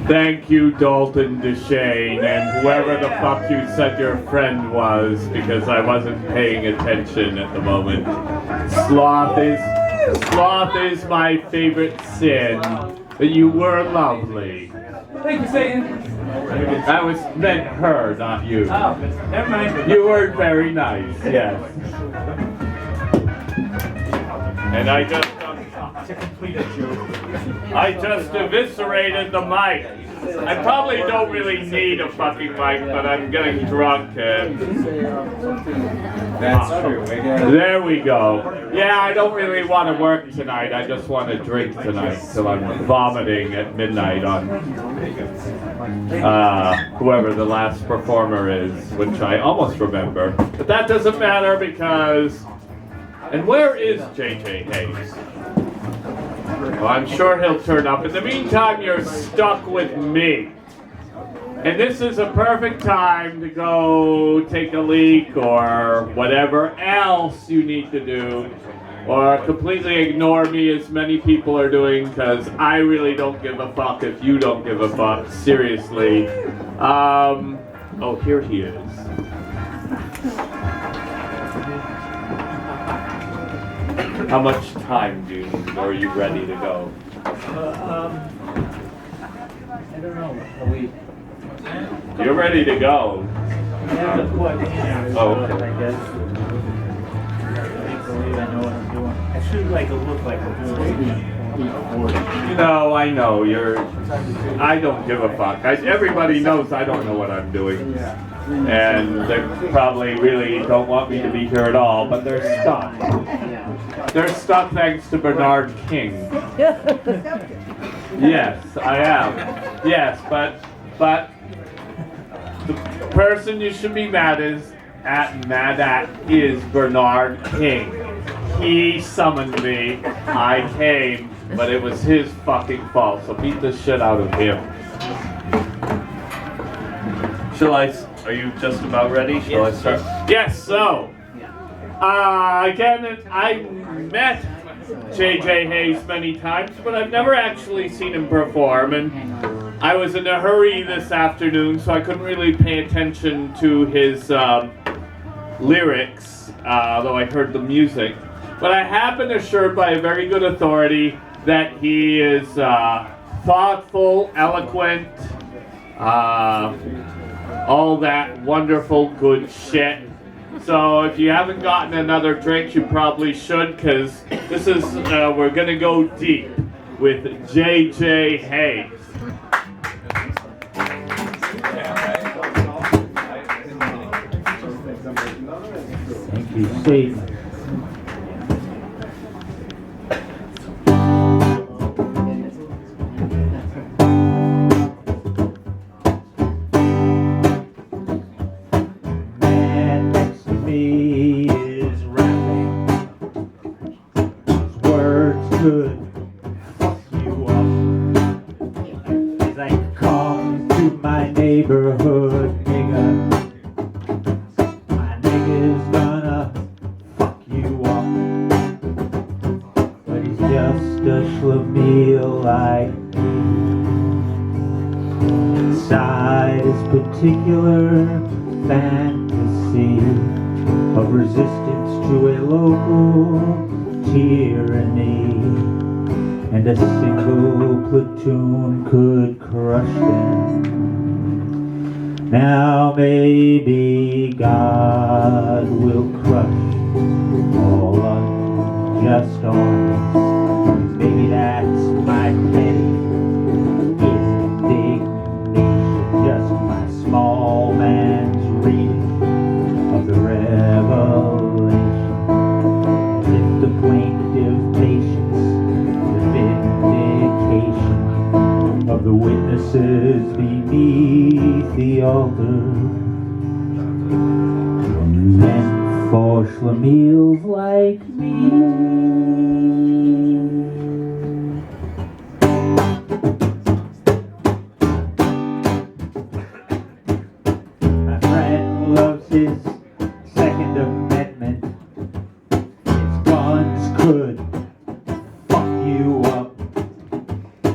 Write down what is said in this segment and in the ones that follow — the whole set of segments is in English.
Thank you, Dalton Duchesne, and whoever the fuck you said your friend was, because I wasn't paying attention at the moment. Sloth is my favorite sin, but you were lovely. Thank you, Satan. That was meant her, not you. Oh, never mind. You were very nice, yes. And I just eviscerated the mic. I probably don't really need a fucking mic, but I'm getting drunk and... That's true. There we go. Yeah, I don't really want to work tonight. I just want to drink tonight till I'm vomiting at midnight on whoever the last performer is, which I almost remember. But that doesn't matter because... And where is J.J. Hayes? Well, I'm sure he'll turn up. In the meantime, you're stuck with me. And this is a perfect time to go take a leak or whatever else you need to do. Or completely ignore me as many people are doing, because I really don't give a fuck if you don't give a fuck. Seriously. Oh, here he is. How much time do you need? Or are you ready to go? I don't know. Are we? You're ready to go. Yeah, what? Oh, okay. I guess. I believe I know what I'm doing. I should look like I'm doing. No, I know. I don't give a fuck. Everybody knows I don't know what I'm doing. And they probably really don't want me to be here at all, but they're stuck. They're stuck thanks to Bernard King. Yes, I am. Yes, but the person you should be mad at is Bernard King. He summoned me. I came, but it was his fucking fault. So beat the shit out of him. Are you just about ready? Shall I start? Yes, so. Again, I met J.J. Hayes many times, but I've never actually seen him perform. And I was in a hurry this afternoon, so I couldn't really pay attention to his lyrics, though I heard the music. But I have been assured by a very good authority that he is thoughtful, eloquent, all that wonderful good shit. So if you haven't gotten another drink, you probably should, because this is, we're going to go deep with J.J. Hayes. Thank you, Steve. Neighborhood nigga, my nigga's gonna fuck you up, but he's just a schlemiel like me. Inside his particular fantasy of resistance to a local tyranny, and a single platoon could crush them. Now maybe God will crush all unjust armies. Maybe that's my petty indignation, just my small man's reading of the revelation. If the plaintive patience, the vindication of the witnesses beneath the altar, and for schlemiels like me. My friend loves his Second Amendment. His guns could fuck you up.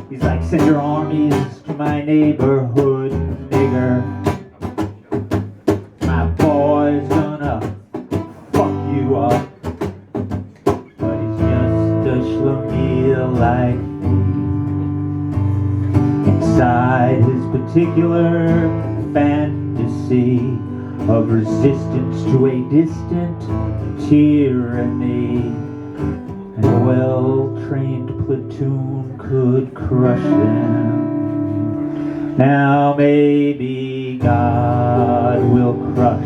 He's like, send your armies to my neighborhood nigger. My boy's gonna fuck you up, but he's just a schlemiel like me. Inside his particular fantasy of resistance to a distant tyranny, and a well-trained platoon could crush them. Now maybe God will crush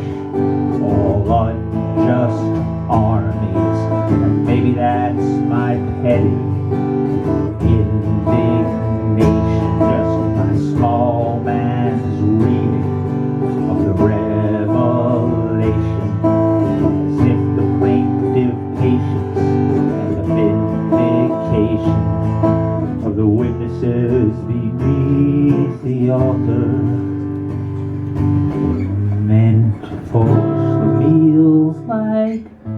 all unjust armies, and maybe that's my petty indignation, just my small man's reading of the revelation, as if the plaintive patience and the vindication of the witnesses beneath the altar meant for schlemiels like me.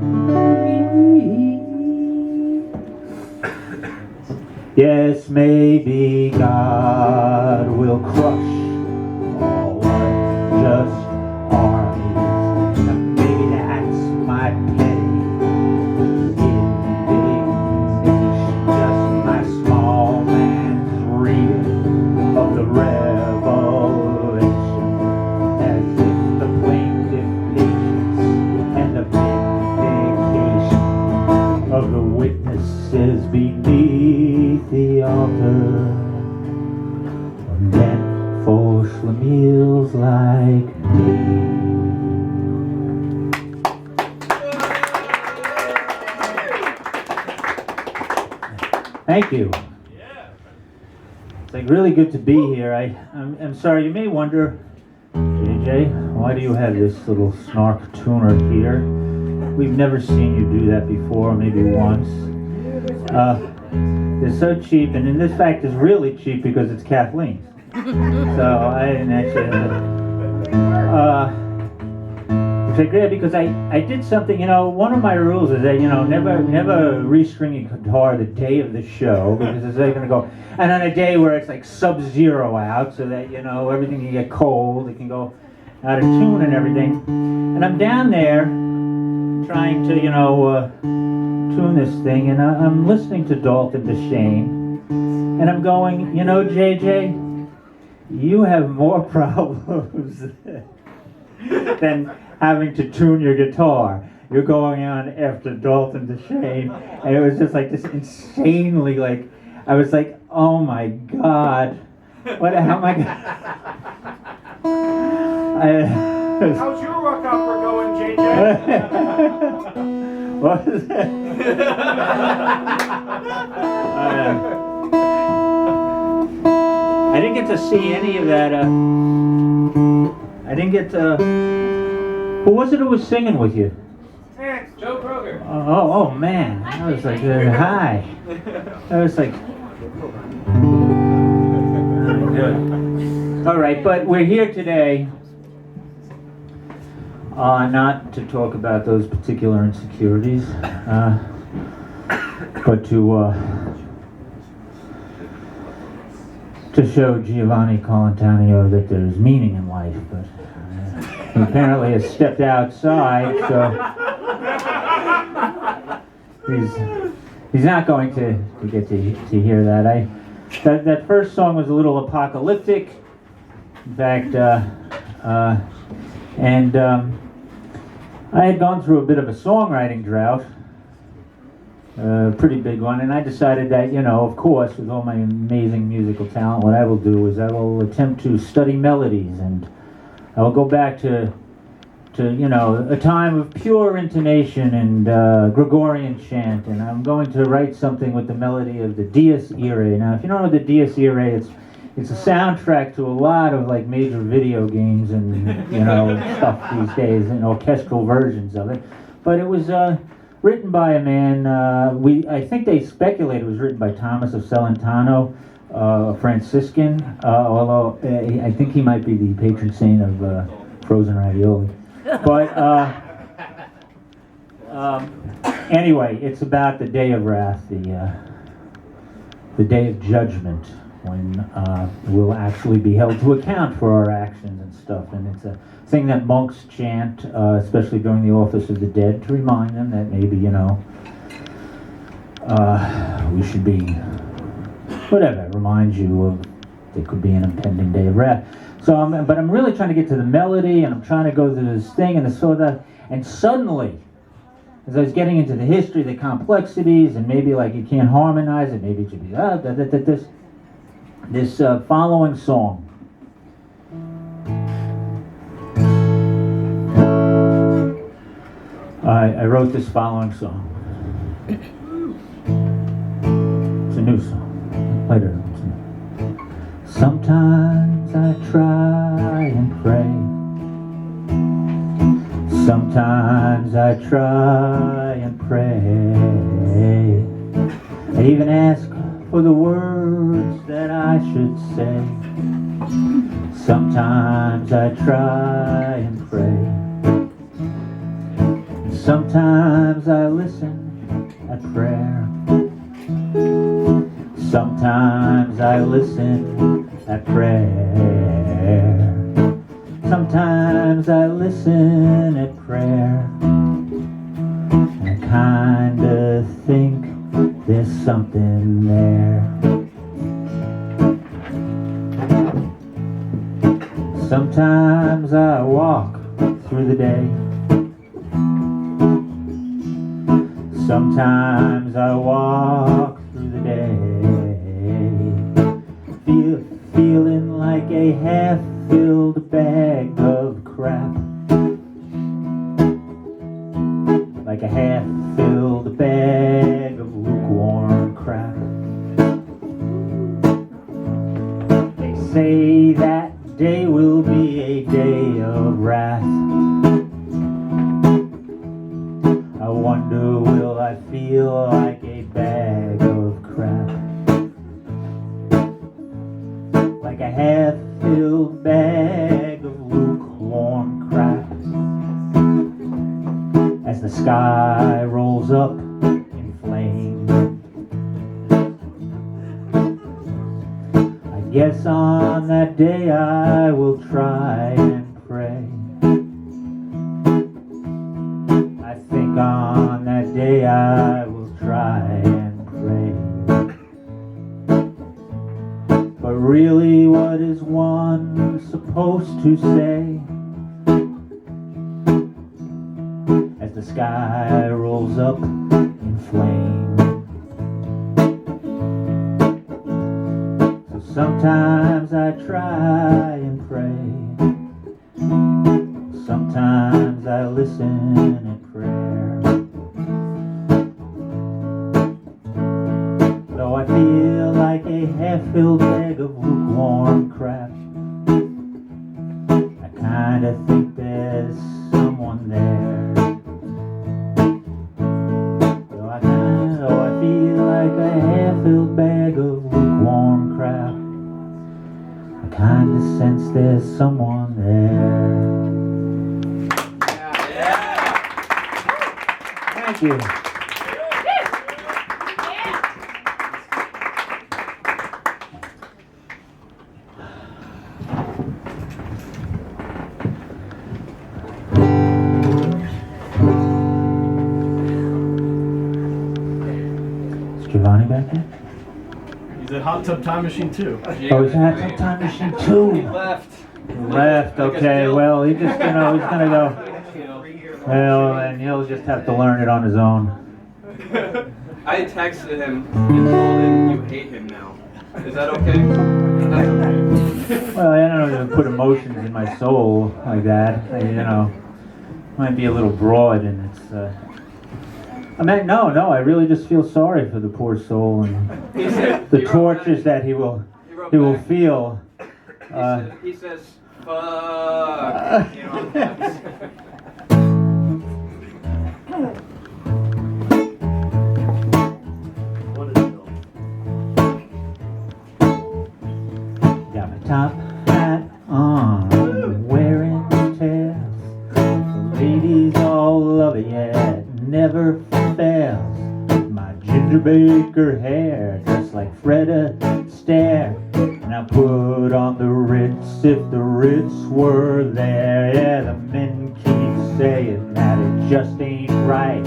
Yes, maybe God will crush all unjust armies, and maybe that's my petty indignation, just my small man's reading of the revelation, as if the plaintive patience and the vindication of the witnesses beneath the altar were meant for schlemiels like me. Thank you. It's like really good to be here. I'm sorry, you may wonder, JJ, why do you have this little snark tuner here? We've never seen you do that before, maybe once. They're so cheap, and in this fact it's really cheap because it's Kathleen's. So I didn't actually which I agree, because I did something, one of my rules is that, never restring a guitar the day of the show, because it's like gonna go, and on a day where it's like sub-zero out, so that, everything can get cold, it can go out of tune and everything. And I'm down there trying to, tune this thing, and I'm listening to Dalton DeShane, and I'm going, JJ, you have more problems than having to tune your guitar. You're going on after Dalton DeShane, and it was just like this insanely, I was like, oh my God, how am I gonna... How's your rock opera going, JJ? What is that? I didn't get to see any of that. I didn't get to... Who was it who was singing with you? It's Joe Kroger. Oh man. I was like, hi. I was like... All right, but we're here today not to talk about those particular insecurities, but to show Giovanni Colantanio that there's meaning in life. But he apparently has stepped outside, so he's not going to get to hear that. That first song was a little apocalyptic. In fact, I had gone through a bit of a songwriting drought, a pretty big one, and I decided that, of course, with all my amazing musical talent, what I will do is I will attempt to study melodies, and I will go back to a time of pure intonation and Gregorian chant, and I'm going to write something with the melody of the Dies Irae. Now, if you don't know the Dies Irae, it's a soundtrack to a lot of major video games and stuff these days, and orchestral versions of it. But it was written by a man. I think they speculate it was written by Thomas of Celentano, a Franciscan. Although I think he might be the patron saint of frozen ravioli. But anyway, it's about the day of wrath, the day of judgment. when we'll actually be held to account for our actions and stuff. And it's a thing that monks chant, especially during the Office of the Dead, to remind them that maybe, you know, we should be, whatever, remind you of there could be an impending day of wrath. So, but I'm really trying to get to the melody, and I'm trying to go through this thing and this sort of, and suddenly, as I was getting into the history, the complexities, and maybe like you can't harmonize it, maybe it should be this following song. I wrote this following song. It's a new song. Later. Sometimes I try and pray. Sometimes I try and pray. I even ask for the words that I should say. Sometimes I try and pray. Sometimes I listen at prayer. Sometimes I listen at prayer. Sometimes I listen at prayer. And I kinda think there's something there. Sometimes I walk through the day. Sometimes I walk through the day, feeling like a half-filled bag of crap. Like a half-filled bag of lukewarm crap. They say that day will be a day of wrath. I wonder, will I feel like a bag of crap? Like a half-filled bag of lukewarm crap. As the sky rolls up in flame, I guess on that day I will try and pray. On that day I will try and pray. But really, what is one supposed to say as the sky rolls up in flame? So sometimes I try and pray. Sometimes I listen and prayer. Though I feel like a half-filled bag of lukewarm crap, I kinda think there's someone there. Though I feel like a half-filled bag of lukewarm crap, I kinda sense there's someone there. Thank you. Is Giovanni back there? He's at Hot Tub Time Machine 2. Oh, he's in Hot Tub Time Machine 2. He left. He left, okay. Well, he just, you know, he's gonna go. Well, and he'll just have to learn it on his own. I texted him and told him you hate him now. Is that okay? That's okay. Well, I don't know if put emotions in my soul like that. You know, might be a little broad, and it's. I mean, no, I really just feel sorry for the poor soul and the tortures that he will feel. He says, fuck. You know, What is it? Got my top hat on, wearing tails. The ladies all love it, yeah, it never fails. My ginger baker hair, just like Fred Astaire. on the Ritz if the Ritz were there. Yeah, the men keep saying that it just ain't right.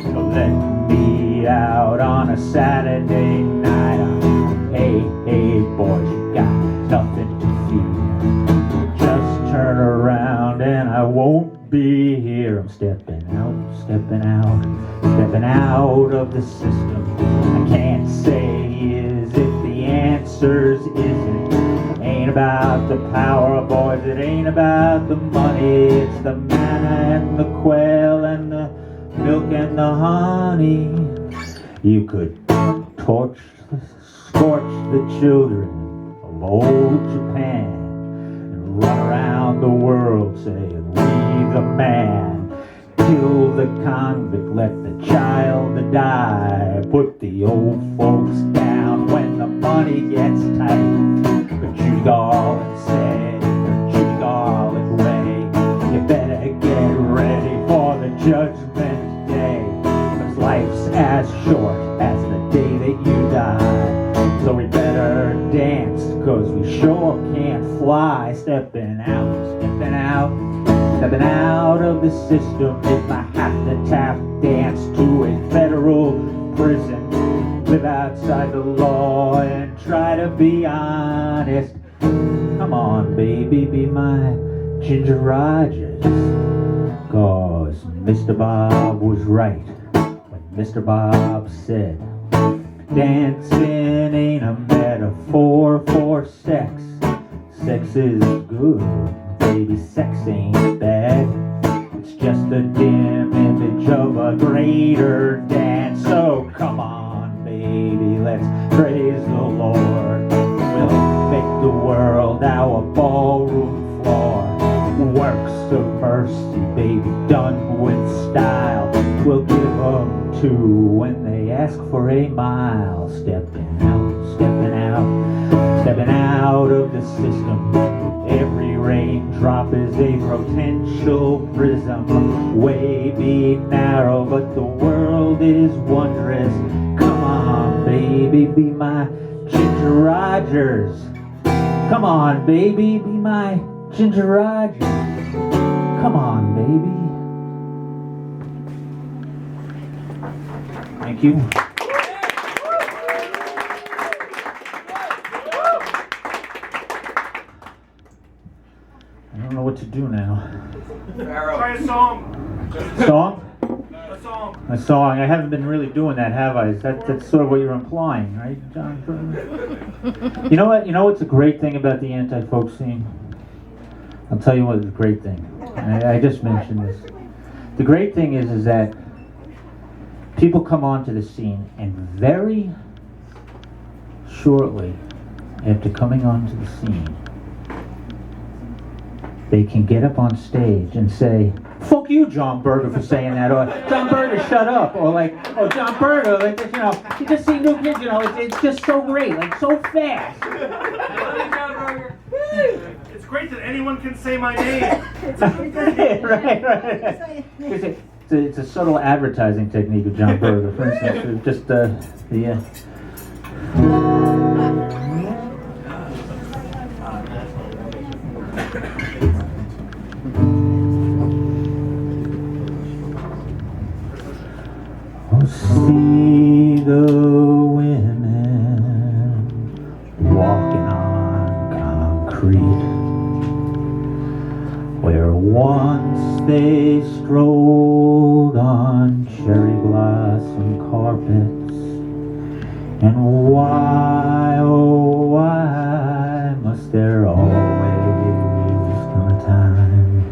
So let me out on a Saturday night. Hey, hey, boys, you got nothing to fear. Just turn around and I won't be here. I'm stepping out, stepping out, stepping out of the system. I can't say is if the answers isn't. Ain't about the power, boys, it ain't about the money. It's the manna and the quail and the milk and the honey. You could scorch the children of old Japan and run around the world saying, we the man. Kill the convict, let the child die. Put the old folks down when the money gets tight. But you all said in your garlic way, you better get ready for the judgment day. 'Cause life's as short as the day that you die. So we better dance, 'cause we sure can't fly. Stepping out, stepping out. Stepping out of the system if I have to tap dance to a federal prison. Live outside the law and try to be honest. Come on, baby, be my Ginger Rogers. 'Cause Mr. Bob was right when Mr. Bob said, dancing ain't a metaphor for sex. Sex is good. Baby, sex ain't bad. It's just a dim image of a greater dance. So come on, baby, let's praise the Lord. We'll make the world our ballroom floor. Works of mercy, baby, done with style. We'll give them two when they ask for a mile. Stepping out, stepping out, stepping out of the system. Every raindrop is a potential prism. Way be narrow, but the world is wondrous. Come on, baby, be my Ginger Rogers. Come on, baby, be my Ginger Rogers. Come on, baby. Thank you. I don't know what to do now. Try a song. Song? A song. A song. I haven't been really doing that, have I? That's sort of what you're implying, right, John? You know what? You know what's a great thing about the anti-folk scene? I'll tell you what is a great thing. I just mentioned this. The great thing is that people come onto the scene, and very shortly after coming onto the scene, they can get up on stage and say, fuck you, John Berger, for saying that, or John Berger, shut up, or like, oh, John Berger, like, you know, you just see new kids, you know, it's just so great, like, so fast. It's great that anyone can say my name. right. It's a subtle advertising technique of John Berger, for instance, just see the women walking on concrete, where once they strolled on cherry blossom carpets. And why, oh why, must there always come a time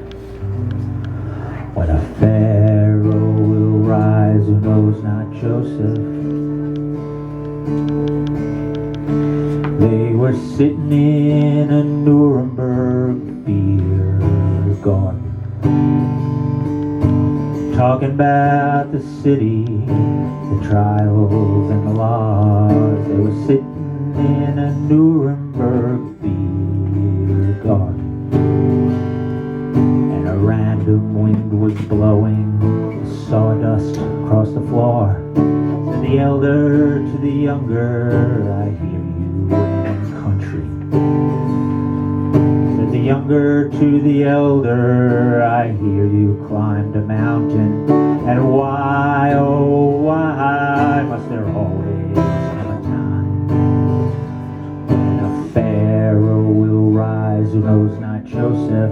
when a pharaoh will rise who knows not Joseph? They were sitting in a Nuremberg beer garden, talking about the city, the trials and the laws. They were sitting in a Nuremberg beer garden, and a random wind was blowing sawdust across the floor. Said the elder to the younger, I hear you in country. younger to the elder, I hear you climbed a mountain. And why, oh why, must there always come a time when a pharaoh will rise who knows not Joseph?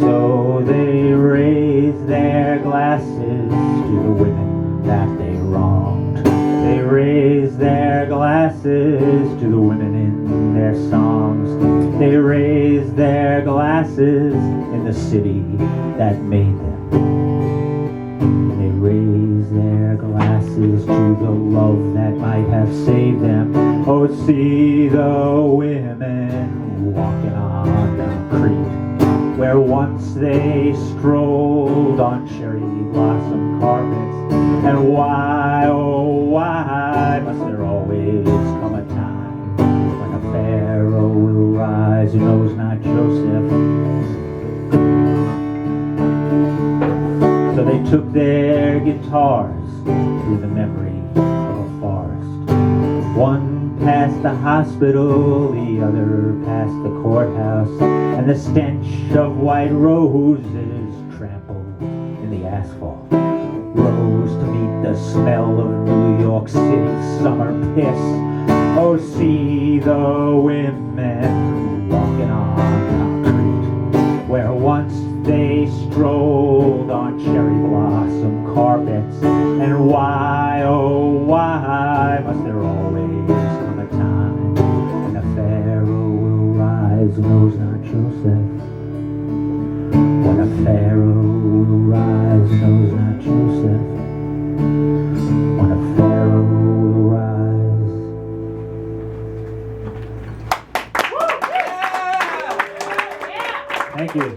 So they raise their glasses to the women that they wronged. They raise their glasses to the women in their songs. They raise their glasses in the city that made them. They raise their glasses to the love that might have saved them. Oh, see the women walking on concrete, where once they strolled on cherry blossom carpets. And why, oh why, must there always come a time when a pharaoh will rise who knows not Joseph? So they took their guitars through the memory of a forest. One past the hospital, the other past the courthouse, and the stench of white roses trampled in the asphalt rose to meet the smell of New York City's summer piss. Oh, see the women walking on concrete, where once they strolled on cherry blossom carpets. And why, oh why, must there always come a time when a pharaoh will rise who knows not Joseph? When a pharaoh will rise who knows not Joseph? When a pharaoh will rise. Thank you.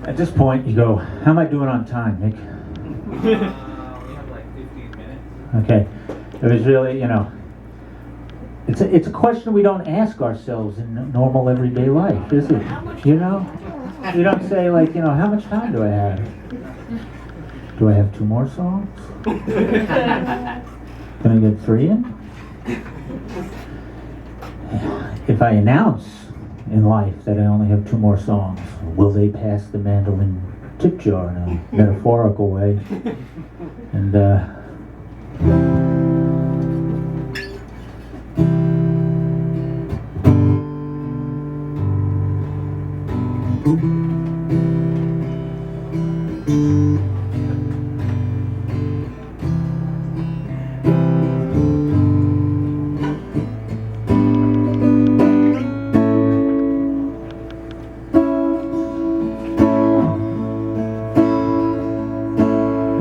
At this point, you go, how am I doing on time, Nick? We have like 15 minutes. Okay. It was really, it's a question we don't ask ourselves in normal everyday life, is it? You know? You don't say, like, how much time do I have? Do I have 2 more songs? Can I get 3 in? If I announce in life that I only have 2 more songs, will they pass the mandolin tip jar in a metaphorical way? And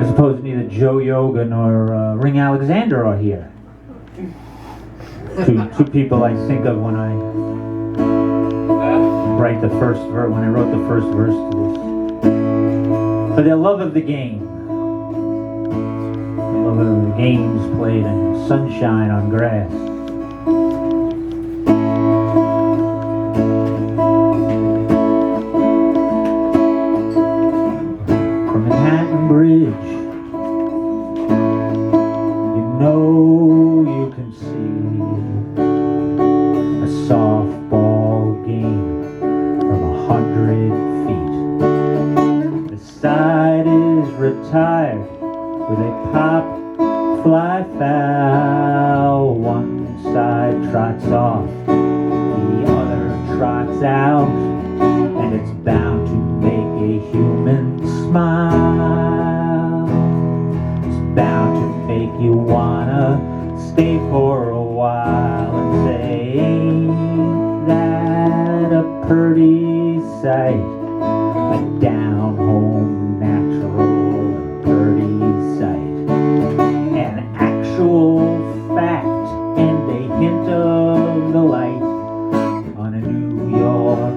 I suppose neither Joe Yoga nor Ring Alexander are here. Two people I think of when I write the first verse, when I wrote the first verse to this. For their love of the game. Their love of the games played in sunshine on grass. From Manhattan Bridge, you can see a softball game from 100 feet. The side is retired with a pop fly foul. One side trots off, the other trots out, and it's bound to make a human smile. It's bound to make you wanna stay for a while and say, ain't that a pretty sight? A down-home natural and pretty sight. An actual fact and a hint of the light on a New York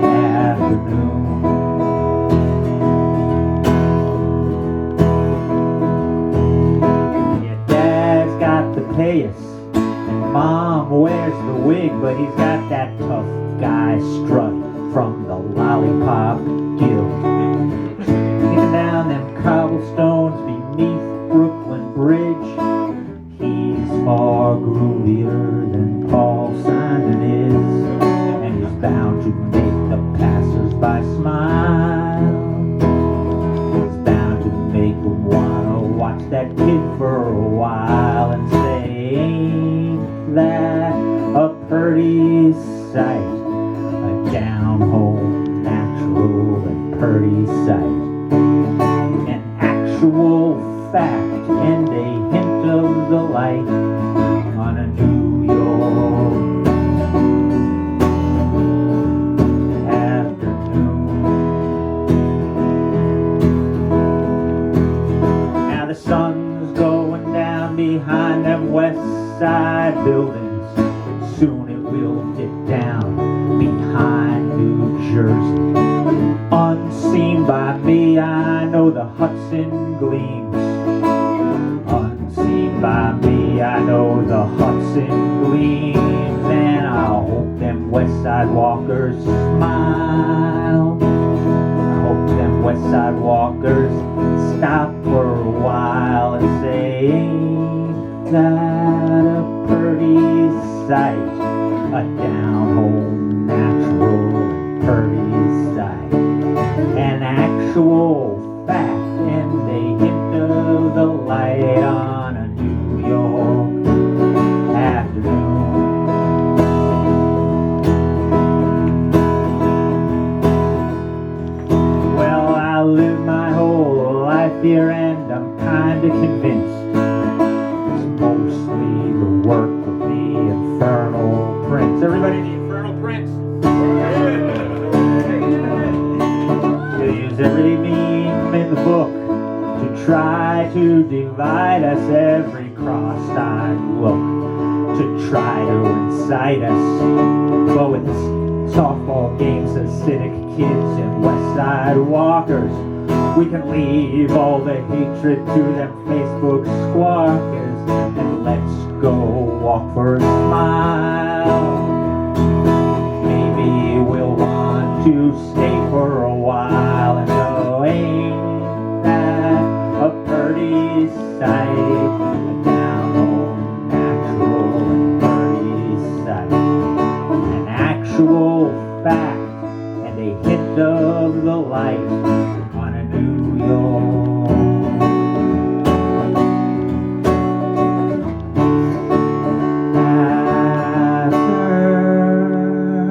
afternoon. Pay us, and mom wears the wig, but he's got that tough guy strut from the Lollipop Guild. Kicking down them cobblestones beneath Brooklyn Bridge, he's far groovier than Paul Simon is, and he's bound to make the passers-by smile. He's bound to make them wanna watch that kid for a while and say, ain't that a pretty sight? A down-home, natural and pretty sight. An actual fact and a hint of the light on a New York afternoon. Now the sun's going down behind them west side buildings. Soon it will dip down behind New Jersey. Unseen by me, I know the Hudson gleams. Unseen by me, I know the Hudson gleams. And I hope them West Side Walkers smile. I hope them West Side Walkers stop for a while and say, ain't that a pretty sight? A down-home, natural and pretty sight. An actual fact and a hint of the light on a New York afternoon. Well, I live my whole life here and I'm kinda convinced it's mostly the work of the Infernal Prince. Everybody, the Infernal Prince. He'll use every meme in the book to try to divide us, every cross-eyed look to try to incite us. But with softball games, acidic kids and West Side Walkers, we can leave all the hatred to them Facebook squawkers and let's go walk for a smile. Maybe we'll want to stay for a while and go, ain't that a pretty sight? A down-home, natural and pretty sight. An actual fact and a hint of the light on a New York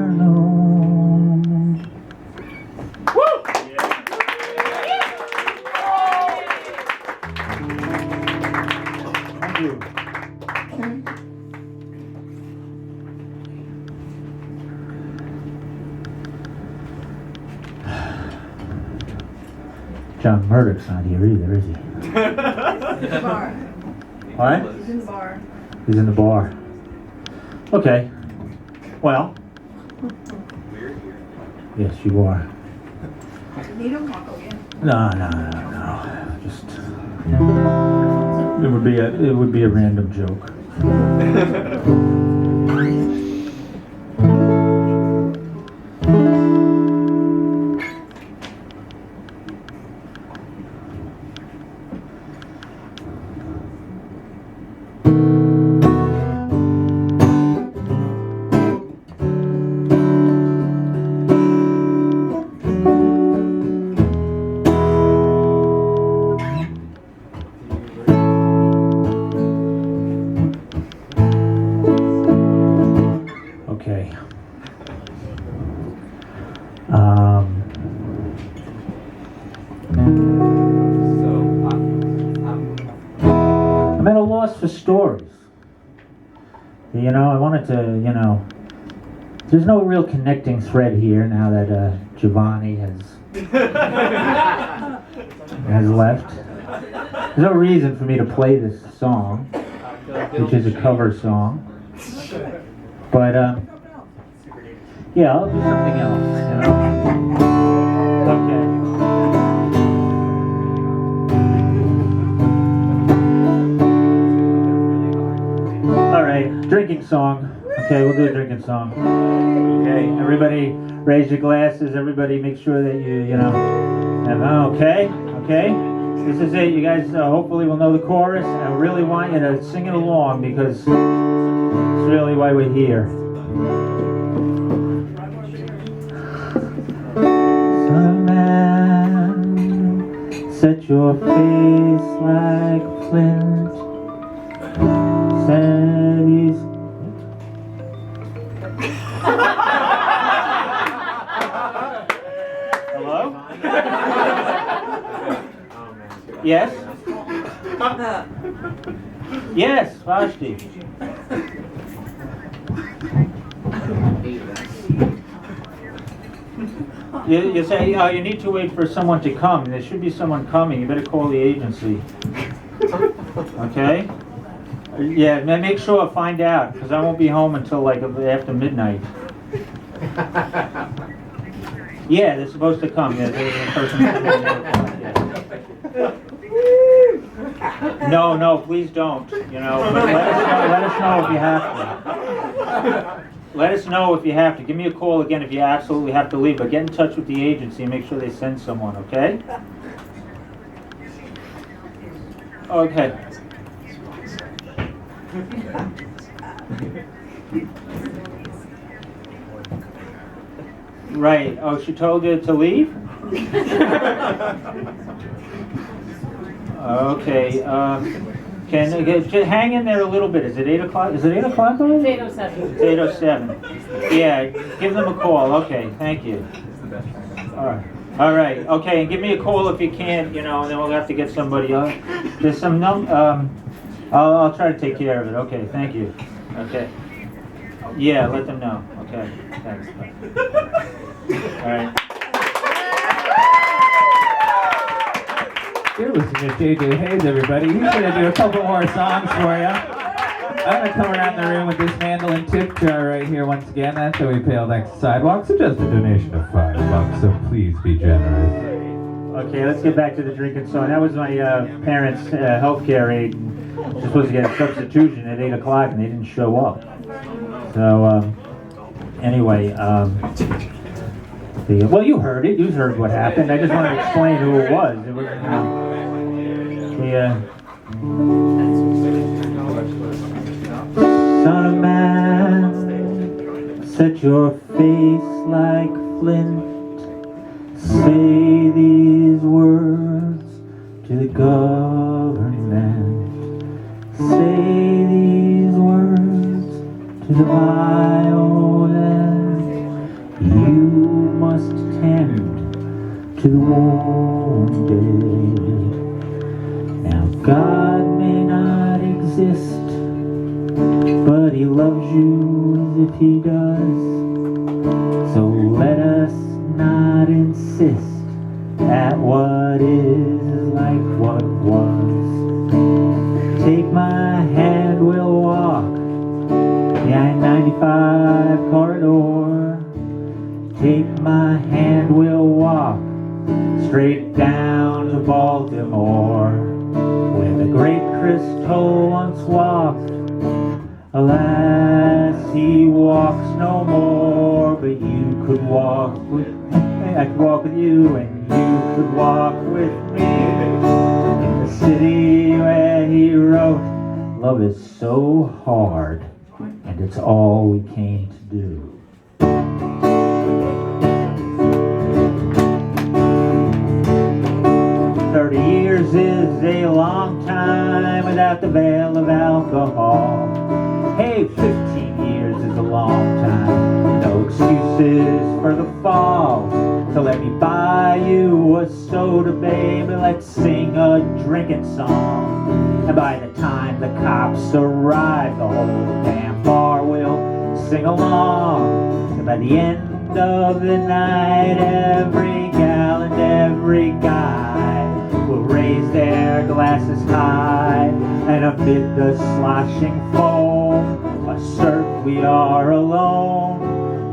afternoon. Thank you. John Murdoch's not here either, is he? He's in the bar. What? He's in the bar. He's in the bar. Okay. Well. Yes, you are. Need him? I'll go in. No. Just it would be a random joke. Okay. I'm at a loss for stories. You know, I wanted to, there's no real connecting thread here now that Giovanni has left. There's no reason for me to play this song, which is a cover song. But, yeah, I'll do something else, Okay. All right, drinking song. Okay, we'll do a drinking song. Okay, everybody raise your glasses. Everybody make sure that you know, have, okay? This is it. You guys hopefully will know the chorus. I really want you to sing it along because it's really why we're here. Some man set your face like flint. Said he's hello? Yes? Yes, Vashti. You say, you need to wait for someone to come. There should be someone coming. You better call the agency. Okay? Yeah, make sure, find out, because I won't be home until like after midnight. Yeah, they're supposed to come. Yeah, there's a person coming at 8 o'clock, yeah. No, please don't. You know, but let us know if you have to. Let us know if you have to. Give me a call again if you absolutely have to leave. But get in touch with the agency and make sure they send someone. Okay? Okay. Right. Oh, she told you to leave? Okay. Just hang in there a little bit. Is it 8 o'clock? Is it 8 o'clock already? It's 8:07. It's 8:07. Yeah, give them a call. Okay, thank you. All right. Okay, and give me a call if you can't, you know, and then we'll have to get somebody else. There's some I'll try to take care of it. Okay, thank you. Okay. Yeah, let them know. Okay, thanks. All right. You're listening to J.J. Hayes, everybody. He's going to do a couple more songs for you. I'm going to come around the room with this mandolin tip jar right here once again. That's how we pay all thanks to Sidewalk. So just a donation of $5, so please be generous. Okay, let's get back to the drinking song. That was my parents' health care aide. They're supposed to get a substitution at 8 o'clock and they didn't show up. So, anyway, well, you heard it. You heard what happened. I just want to explain who it was. It was, Son of man, set your face like flint. Say these words to the government. Say these words to the violent. You must tend to the wounded. Now God may not exist, but He loves you as if He does. So let us not insist that what is like what was. Take my hand, we'll walk the I-95 corridor. Take my hand, we'll walk straight down to Baltimore, where the great Crystal once walked. Alas, he walks no more, but you could walk with me. I could walk with you, and you could walk with me. In the city where he wrote, love is so hard, and it's all we came to do. 30 years is a long time without the veil of alcohol. Hey, 15 years is a long time. No excuses for the fall. So let me buy you a soda, baby. Let's sing a drinking song. And by the time the cops arrive, the whole damn bar will sing along. And by the end of the night, every gal and every guy will raise their glasses high, and amid the sloshing foam, assert we are alone.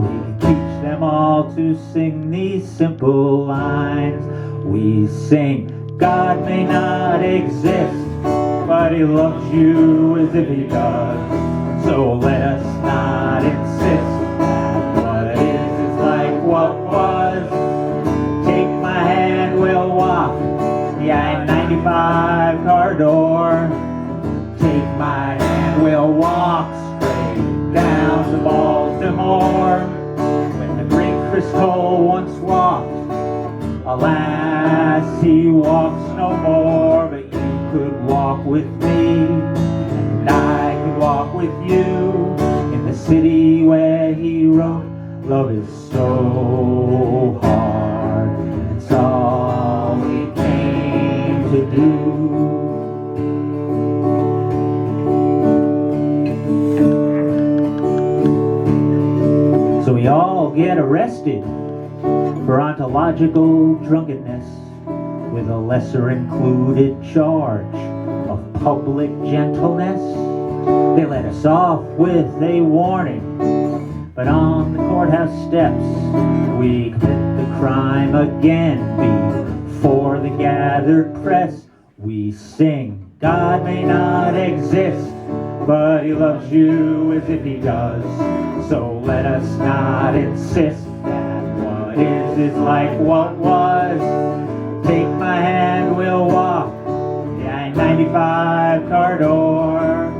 We can teach them all to sing these simple lines. We sing, God may not exist, but He loves you as if He does. he walks no more, but you could walk with me, and I could walk with you in the city where he wrote, love is so hard, it's all we came to do. So we all get arrested for ontological drunkenness with a lesser included charge of public gentleness. They let us off with a warning, but on the courthouse steps we commit the crime again. Before the gathered press we sing, God may not exist, but he loves you as if he does. So let us not insist that what is like what was. Take my hand, we'll walk the I-95 corridor.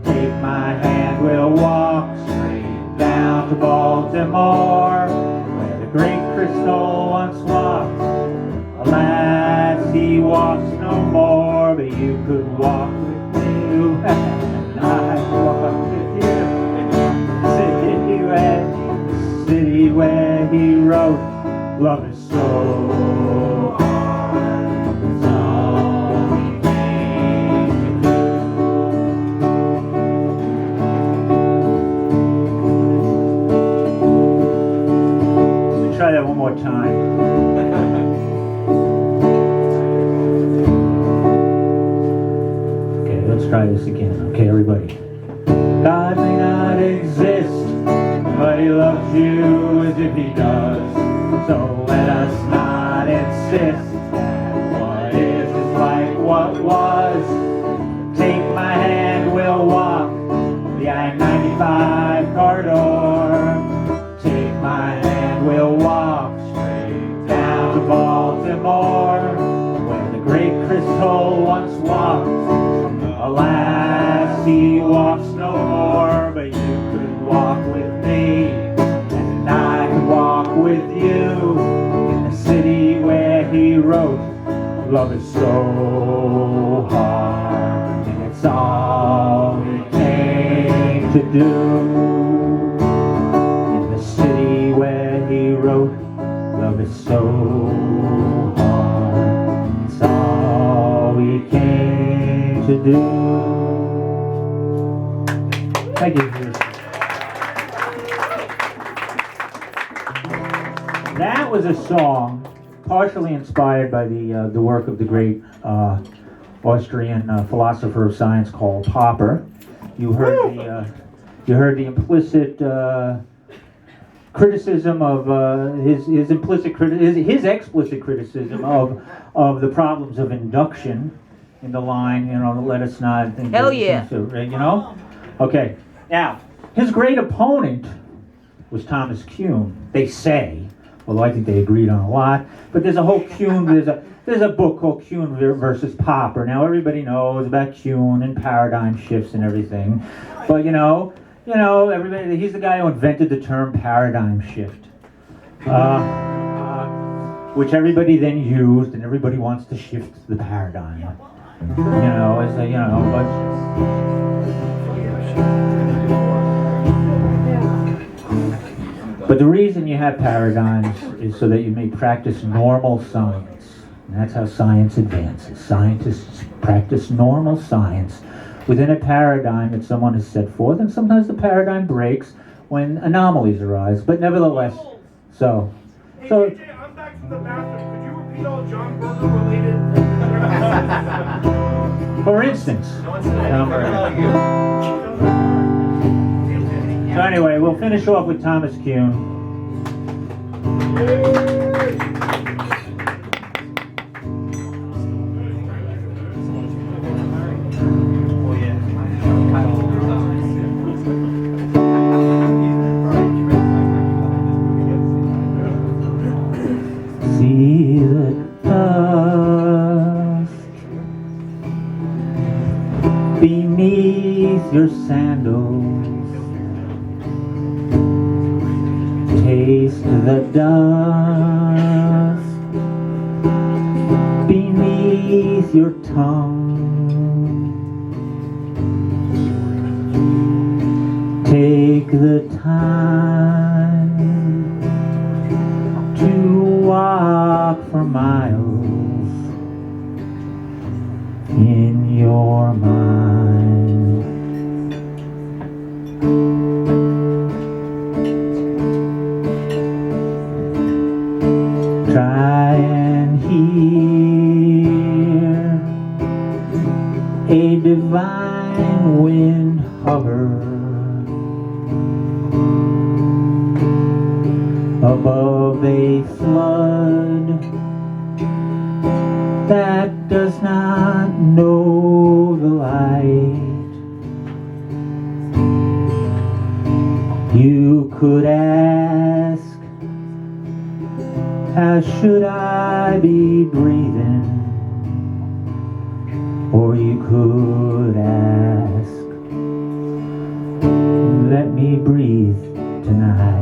Take my hand, we'll walk straight down to Baltimore, where the great Crystal once walked. Alas, he walks no more, but you could walk with me, and I walk with you. City where he wrote, love is so hard, it's all we came to do. Let me try that one more time. Okay, let's try this again. Okay, everybody. God may not exist, but he loves you as if he does. So let us not insist that what is like what was. Take my hand, we'll walk the I-95 corridor. Take my hand, we'll walk straight down to Baltimore, where the great Crystal once walked. Alas, he walks no more, but you could walk with me, and I could walk with you in the city where he wrote, love is so hard, and it's all we came to do. In the city where he wrote, love is so hard, it's all we came to do. Thank you. That was a song partially inspired by the work of the great Austrian philosopher of science called Popper. You heard the implicit criticism of his explicit criticism of the problems of induction in the line, let us not think. Hell yeah. Okay. Now, his great opponent was Thomas Kuhn. They say, although I think they agreed on a lot, but there's a whole Kuhn. There's a book called Kuhn versus Popper. Now everybody knows about Kuhn and paradigm shifts and everything, but everybody. He's the guy who invented the term paradigm shift, which everybody then used, and everybody wants to shift the paradigm. But the reason you have paradigms is so that you may practice normal science. And that's how science advances. Scientists practice normal science within a paradigm that someone has set forth, and sometimes the paradigm breaks when anomalies arise, but nevertheless, so. Hey, JJ, I'm back from the bathroom. Could you repeat all John Berger related? For instance. So anyway, we'll finish off with Thomas Kuhn. See the dust beneath your sandals. Taste the dust beneath your tongue. Take the time to walk for miles in your mind. Try and hear a divine wind hover above a flood that does not know the light. You could ask, how should I be breathing? Or you could ask, let me breathe tonight.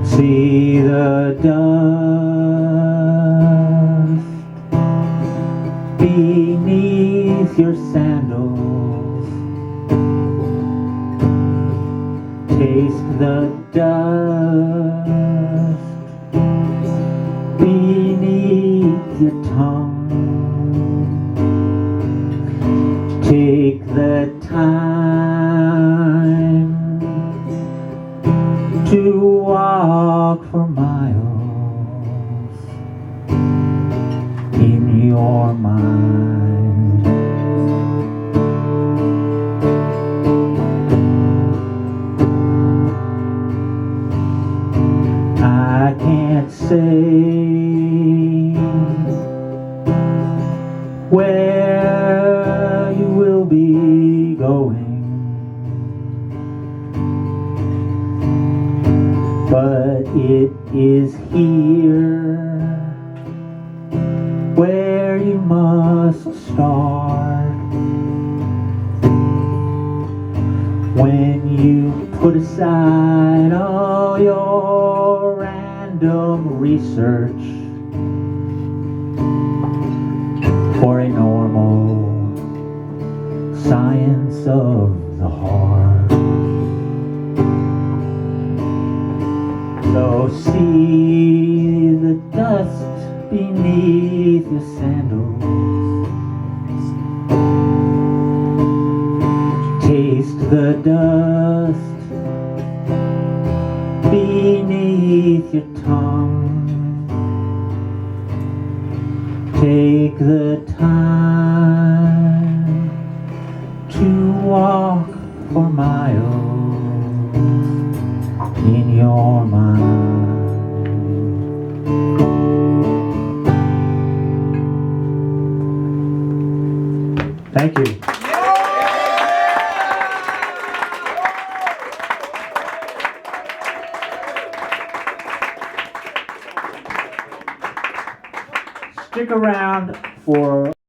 See the dust beneath your sandals. Taste the dust beneath your tongue. Take the time to walk for miles in your mind. I can't say where you will be going, but it is here where you must start. When you put aside all your random research for a normal science of the heart. So see the dust beneath your sandals. Taste the dust beneath your tongue. Take the time to walk for miles in your mind. Thank you. Stick around for